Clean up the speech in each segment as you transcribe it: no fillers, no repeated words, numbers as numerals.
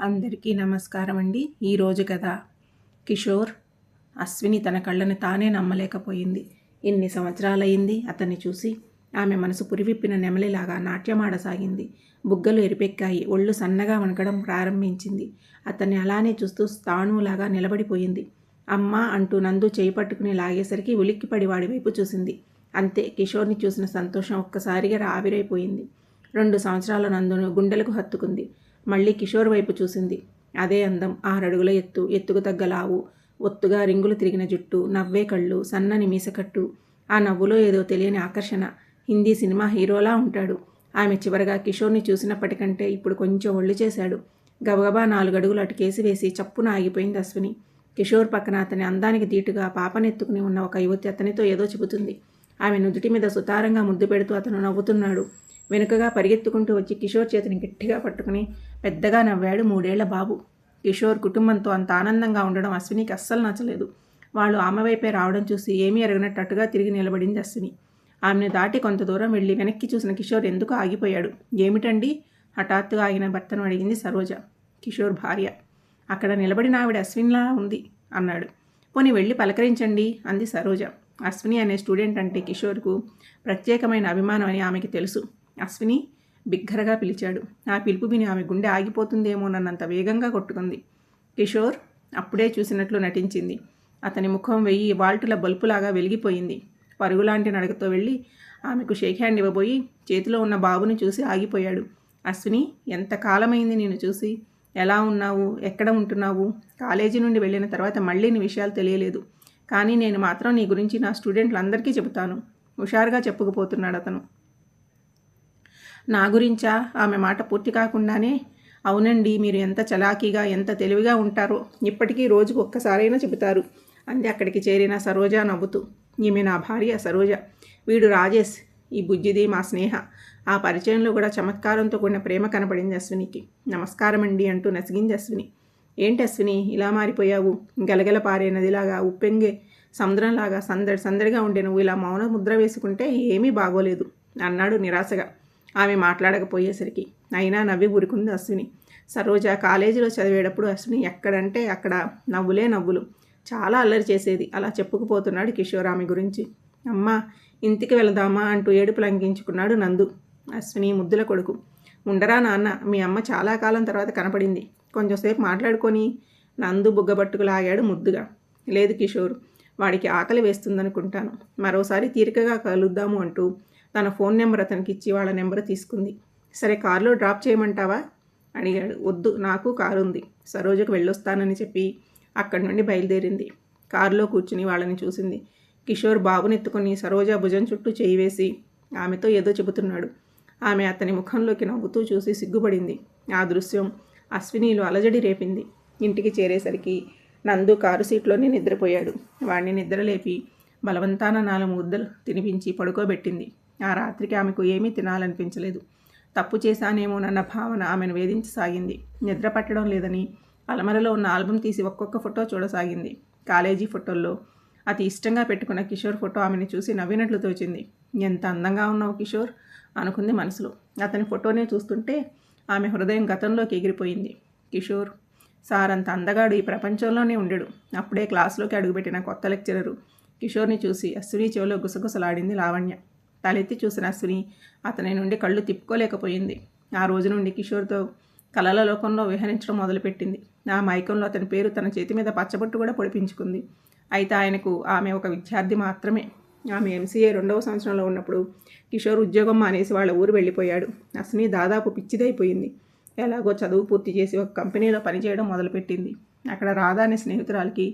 అందరికీ నమస్కారం అండి. ఈరోజు కథ కిషోర్. అశ్విని తన కళ్ళని తానే నమ్మలేకపోయింది. ఇన్ని సంవత్సరాలయ్యింది అతన్ని చూసి. ఆమె మనసు పురివిప్పిన నెమలిలాగా నాట్యమాడసాగింది. బుగ్గలు ఎరిపెక్కాయి. ఒళ్ళు సన్నగా వణకడం ప్రారంభించింది. అతన్ని అలానే చూస్తూ స్థాణువులాగా నిలబడిపోయింది. అమ్మా అంటూ నందు చేయి పట్టుకుని లాగేసరికి ఉలిక్కిపడి వాడి వైపు చూసింది. అంతే, కిషోర్ని చూసిన సంతోషం ఒక్కసారిగా ఆవిరైపోయింది. 2 సంవత్సరాల నందును గుండెలకు హత్తుకుంది. మళ్ళీ కిషోర్ వైపు చూసింది. అదే అందం, 6 అడుగుల ఎత్తు, ఎత్తుకు తగ్గ లావు, ఒత్తుగా రింగులు తిరిగిన జుట్టు, నవ్వే కళ్ళు, సన్నని మీసకట్టు. ఆ నవ్వులో ఏదో తెలియని ఆకర్షణ. హిందీ సినిమా హీరోలా ఉంటాడు. ఆమె చివరగా కిషోర్ని చూసినప్పటికంటే ఇప్పుడు కొంచెం ఒళ్ళు చేశాడు. గబగబా 4 అడుగులు అటుకేసి వేసి చప్పున ఆగిపోయింది అశ్విని. కిషోర్ పక్కన అతని అందానికి దీటుగా పాపనెత్తుకుని ఉన్న ఒక యువతి అతనితో ఏదో చెబుతుంది. ఆమె నుదుటి మీద సుతారంగా ముద్దు పెడుతూ అతను నవ్వుతున్నాడు. వెనుకగా పరిగెత్తుకుంటూ వచ్చి కిషోర్ చేతిని గట్టిగా పట్టుకుని పెద్దగా నవ్వాడు 3 ఏళ్ల బాబు. కిషోర్ కుటుంబంతో అంత ఆనందంగా ఉండడం అశ్వినికి అస్సలు నచ్చలేదు. వాళ్ళు ఆమె వైపే రావడం చూసి ఏమీ ఎరగనట్టుగా తిరిగి నిలబడింది అశ్విని. ఆమెను దాటి కొంత దూరం వెళ్ళి వెనక్కి చూసిన కిషోర్ ఎందుకు ఆగిపోయాడు. ఏమిటండి? హఠాత్తుగా ఆగిన భర్తను అడిగింది సరోజ, కిషోర్ భార్య. అక్కడ నిలబడిన ఆవిడ అశ్వినిలా ఉంది అన్నాడు. పోనీ వెళ్ళి పలకరించండి అంది సరోజ. అశ్విని అనే స్టూడెంట్ అంటే కిషోర్కు ప్రత్యేకమైన అభిమానం అని ఆమెకి తెలుసు. అశ్విని బిగ్గరగా పిలిచాడు. ఆ పిలుపు విని ఆమె గుండె ఆగిపోతుందేమోనన్నంత వేగంగా కొట్టుకుంది. కిషోర్ అప్పుడే చూసినట్లు నటించింది. అతని ముఖం 1000 వాల్టుల బల్పులాగా వెలిగిపోయింది. పరుగులాంటి నడకతో వెళ్ళి ఆమెకు షేక్ హ్యాండ్ ఇవ్వబోయి చేతిలో ఉన్న బాబుని చూసి ఆగిపోయాడు. అశ్విని, ఎంతకాలమైంది నేను చూసి. ఎలా ఉన్నావు? ఎక్కడ ఉంటున్నావు? కాలేజీ నుండి వెళ్ళిన తర్వాత మళ్ళీ నీ విషయాలు తెలియలేదు. కానీ నేను మాత్రం నీ గురించి నా స్టూడెంట్లందరికీ చెబుతాను. హుషారుగా చెప్పుకుపోతున్నాడు అతను. నా గురించా? ఆమె మాట పూర్తి కాకుండానే, అవునండి, మీరు ఎంత చలాకీగా ఎంత తెలివిగా ఉంటారో ఇప్పటికీ రోజుకు ఒక్కసారైనా చెబుతారు అంది అక్కడికి చేరిన సరోజ నవ్వుతూ. ఈమె నా భార్య సరోజ. వీడు రాజేష్. ఈ బుజ్జిది మా స్నేహ. ఆ పరిచయంలో కూడా చమత్కారంతో కూడిన ప్రేమ కనపడింది అశ్వినికి. నమస్కారం అండి అంటూ నసిగింది అశ్విని. ఏంటి అశ్విని ఇలా మారిపోయావు? గలగల పారే నదిలాగా, ఉప్పెంగే సముద్రంలాగా సందడిగా ఉండే నువ్వు ఇలా మౌన ముద్ర వేసుకుంటే ఏమీ బాగోలేదు అన్నాడు నిరాశగా ఆమె మాట్లాడకపోయేసరికి. అయినా నవ్వి ఊరుకుంది అశ్విని. సరోజ కాలేజీలో చదివేటప్పుడు అశ్విని ఎక్కడంటే అక్కడ నవ్వులే నవ్వులు. చాలా అల్లరి చేసేది. అలా చెప్పుకుపోతున్నాడు కిషోర్ ఆమె గురించి. అమ్మా, ఇంటికి వెళదామా అంటూ ఏడుపు లంఘించుకున్నాడు నందు, అశ్విని ముద్దుల కొడుకు. ఉండరా నాన్న, మీ అమ్మ చాలా కాలం తర్వాత కనపడింది. కొంచెంసేపు మాట్లాడుకొని నందు బుగ్గబట్టుకు లాగాడు ముద్దుగా. లేదు కిషోర్, వాడికి ఆకలి వేస్తుందనుకుంటాను. మరోసారి తీరికగా కలుద్దాము అంటూ తన ఫోన్ నెంబర్ అతనికి ఇచ్చి వాళ్ళ నెంబర్ తీసుకుంది. సరే, కారులో డ్రాప్ చేయమంటావా అడిగాడు. వద్దు, నాకు కారు ఉంది. సరోజకు వెళ్ళొస్తానని చెప్పి అక్కడి నుండి బయలుదేరింది. కారులో కూర్చుని వాళ్ళని చూసింది. కిషోర్ బాబునెత్తుకొని సరోజ భుజం చుట్టూ చేయి వేసి ఆమెతో ఏదో చెబుతున్నాడు. ఆమె అతని ముఖంలోకి నవ్వుతూ చూసి సిగ్గుపడింది. ఆ దృశ్యం అశ్వినిలో అలజడి రేపింది. ఇంటికి చేరేసరికి నందు కారు సీట్లోనే నిద్రపోయాడు. వాడిని నిద్రలేపి బలవంతాన 4 ముద్దలు తినిపించి పడుకోబెట్టింది. ఆ రాత్రికి ఆమెకు ఏమీ తినాలనిపించలేదు. తప్పు చేశానేమోనన్న భావన ఆమెను వేధించసాగింది. నిద్ర పట్టడం లేదని అలమరలో ఉన్న ఆల్బమ్ తీసి ఒక్కొక్క ఫోటో చూడసాగింది. కాలేజీ ఫోటోల్లో అతి ఇష్టంగా పెట్టుకున్న కిషోర్ ఫోటో ఆమెను చూసి నవ్వినట్లు తోచింది. ఎంత అందంగా ఉన్నావు కిషోర్ అనుకుంది మనసులో. అతని ఫోటోనే చూస్తుంటే ఆమె హృదయం గతంలోకి ఎగిరిపోయింది. కిషోర్ సార్ అంత అందగాడు ఈ ప్రపంచంలోనే ఉండడు. అప్పుడే క్లాసులోకి అడుగుపెట్టిన కొత్త లెక్చరరు కిషోర్ని చూసి అశ్విని చెవిలో గుసగుసలాడింది లావణ్య. తలెత్తి చూసిన అశ్విని అతని నుండి కళ్ళు తిప్పుకోలేకపోయింది. ఆ రోజు నుండి కిషోర్తో కలల లోకంలో విహరించడం మొదలుపెట్టింది. ఆ మైకంలో అతని పేరు తన చేతి మీద పచ్చబొట్టు కూడా పొడిపించుకుంది. అయితే ఆయనకు ఆమె ఒక విద్యార్థి మాత్రమే. ఆమె MCA 2వ సంవత్సరంలో ఉన్నప్పుడు కిషోర్ ఉద్యోగం మానేసి వాళ్ళ ఊరు వెళ్ళిపోయాడు. అశ్విని దాదాపు పిచ్చిదైపోయింది. ఎలాగో చదువు పూర్తి చేసి ఒక కంపెనీలో పనిచేయడం మొదలుపెట్టింది. అక్కడ రాధా అనే స్నేహితురాలకి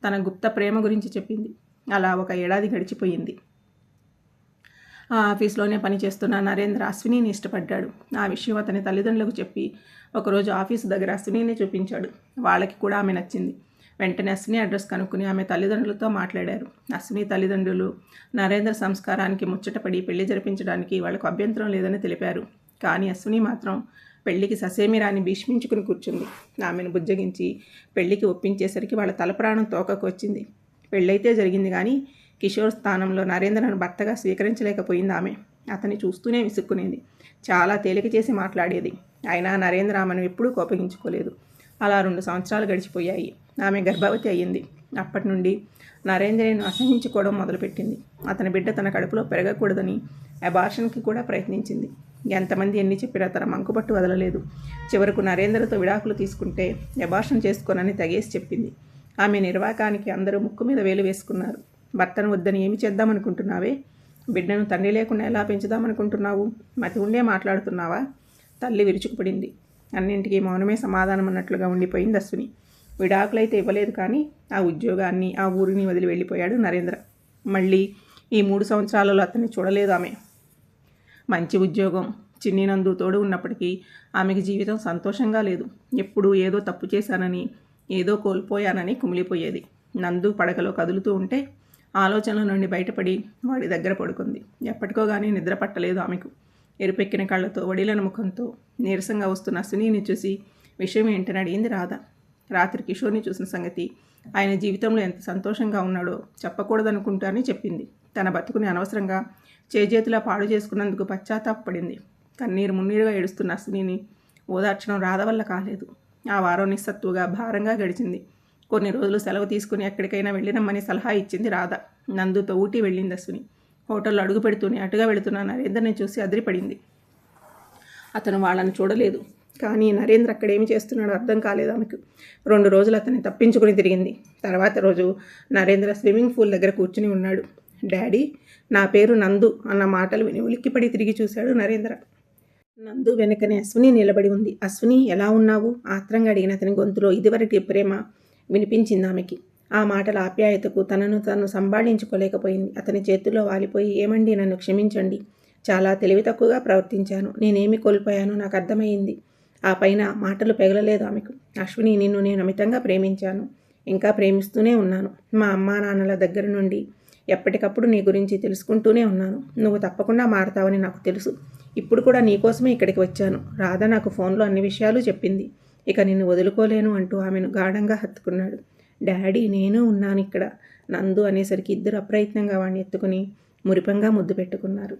తన గుప్త ప్రేమ గురించి చెప్పింది. అలా 1 ఏడాది గడిచిపోయింది. ఆ ఆఫీస్లోనే పనిచేస్తున్న నరేంద్ర అశ్వినిని ఇష్టపడ్డాడు. ఆ విషయం అతని తల్లిదండ్రులకు చెప్పి ఒకరోజు ఆఫీసు దగ్గర అశ్వినిని చూపించాడు. వాళ్ళకి కూడా ఆమె నచ్చింది. వెంటనే అశ్విని అడ్రస్ కనుక్కుని ఆమె తల్లిదండ్రులతో మాట్లాడారు. అశ్విని తల్లిదండ్రులు నరేంద్ర సంస్కారానికి ముచ్చటపడి పెళ్లి జరిపించడానికి వాళ్లకు అభ్యంతరం లేదని తెలిపారు. కానీ అశ్విని మాత్రం పెళ్లికి ససేమిరాని భీష్మించుకుని కూర్చుంది. ఆమెను బుజ్జగించి పెళ్లికి ఒప్పించేసరికి వాళ్ళ తలప్రాణం తోకకు వచ్చింది. పెళ్ళైతే జరిగింది కానీ కిషోర్ స్థానంలో నరేంద్రను భర్తగా స్వీకరించలేకపోయింది ఆమె. అతన్ని చూస్తూనే విసుక్కునేది. చాలా తేలిక చేసి మాట్లాడేది. అయినా నరేంద్ర ఆమెను ఎప్పుడూ కోపగించుకోలేదు. అలా 2 సంవత్సరాలు గడిచిపోయాయి. ఆమె గర్భవతి అయ్యింది. అప్పటి నుండి నరేంద్రను అసహించుకోవడం మొదలుపెట్టింది. అతని బిడ్డ తన కడుపులో పెరగకూడదని అబార్షన్కి కూడా ప్రయత్నించింది. ఎంతమంది ఎన్ని చెప్పినా తన మంకుపట్టు వదలలేదు. చివరకు నరేంద్రతో విడాకులు తీసుకుంటే అబార్షన్ చేసుకోనని తెగేసి చెప్పింది. ఆమె నిర్వాకానికి అందరూ ముక్కు మీద వేలు వేసుకున్నారు. భర్తను వద్దని ఏమి చేద్దామనుకుంటున్నావే? బిడ్డను తండ్రి లేకుండా ఎలా పెంచుదామనుకుంటున్నావు? మతి ఉండే మాట్లాడుతున్నావా? తల్లి విరుచుకుపడింది. అన్నింటికీ మౌనమే సమాధానం అన్నట్లుగా ఉండిపోయింది అశ్విని. విడాకులైతే ఇవ్వలేదు, కానీ ఆ ఉద్యోగాన్ని, ఆ ఊరిని వదిలి వెళ్ళిపోయాడు నరేంద్ర. మళ్ళీ ఈ 3 సంవత్సరాలలో అతన్ని చూడలేదు ఆమె. మంచి ఉద్యోగం, చిన్ని నందు తోడు ఉన్నప్పటికీ ఆమెకి జీవితం సంతోషంగా లేదు. ఎప్పుడూ ఏదో తప్పు చేశానని, ఏదో కోల్పోయానని కుమిలిపోయేది. నందు పడకలో కదులుతూ ఉంటే ఆలోచనల నుండి బయటపడి వాడి దగ్గర పడుకుంది. ఎప్పటికో కానీ నిద్ర పట్టలేదు ఆమెకు. ఎరుపెక్కిన కళ్ళతో, వడిలిన ముఖంతో నీరసంగా వస్తున్న అశ్వినిని చూసి విషయం ఏంటని అడిగింది రాధ. రాత్రి కిషోర్ని చూసిన సంగతి, ఆయన జీవితంలో ఎంత సంతోషంగా ఉన్నాడో చెప్పకూడదనుకుంటా అని చెప్పింది. తన బతుకుని అనవసరంగా చేజేతులా పాడు చేసుకున్నందుకు పశ్చాత్తాపడింది. కన్నీరు మున్నీరుగా ఏడుస్తున్న అశ్వినిని ఓదార్చడం రాధ వల్ల కాలేదు. ఆ వారం నిస్సత్తుగా, భారంగా గడిచింది. కొన్ని రోజులు సెలవు తీసుకుని ఎక్కడికైనా వెళ్ళినమ్మని సలహా ఇచ్చింది రాధ. నందుతో ఊటీ వెళ్ళింది అశ్విని. హోటల్లో అడుగు పెడుతూనే అటుగా వెళుతున్న నరేంద్రని చూసి అదిరిపడింది. అతను వాళ్ళని చూడలేదు, కానీ నరేంద్ర అక్కడేమి చేస్తున్నాడో అర్థం కాలేదు ఆమెకు. 2 రోజులు అతన్ని తప్పించుకుని తిరిగింది. తర్వాత రోజు నరేంద్ర స్విమ్మింగ్ పూల్ దగ్గర కూర్చుని ఉన్నాడు. డాడీ, నా పేరు నందు అన్న మాటలు విని ఉలిక్కిపడి తిరిగి చూశాడు నరేంద్ర. నందు వెనకనే అశ్విని నిలబడి ఉంది. అశ్విని, ఎలా ఉన్నావు? ఆత్రంగా అడిగిన అతని గొంతులో ఇదివరటి ప్రేమ వినిపించింది ఆమెకి. ఆ మాటల ఆప్యాయతకు తనను తాను సంభాళించుకోలేకపోయింది. అతని చేతుల్లో వాలిపోయి, ఏమండి, నన్ను క్షమించండి. చాలా తెలివి తక్కువగా ప్రవర్తించాను. నేనేమి కోల్పోయానో నాకు అర్థమయ్యింది. ఆ పైన మాటలు పెగలలేదు ఆమెకు. అశ్విని, నిన్ను నేను అమితంగా ప్రేమించాను. ఇంకా ప్రేమిస్తూనే ఉన్నాను. మా అమ్మా నాన్నల దగ్గర నుండి ఎప్పటికప్పుడు నీ గురించి తెలుసుకుంటూనే ఉన్నాను. నువ్వు తప్పకుండా మారతావని నాకు తెలుసు. ఇప్పుడు కూడా నీకోసమే ఇక్కడికి వచ్చాను. రాధ నాకు ఫోన్లో అన్ని విషయాలు చెప్పింది. ఇక నిన్ను వదులుకోలేను అంటూ ఆమెను గాఢంగా హత్తుకున్నాడు. డాడీ, నేను ఉన్నాను ఇక్కడ. నందు అనేసరికి ఇద్దరు అప్రయత్నంగా వాడిని ఎత్తుకుని మురిపంగా ముద్దు పెట్టుకున్నారు.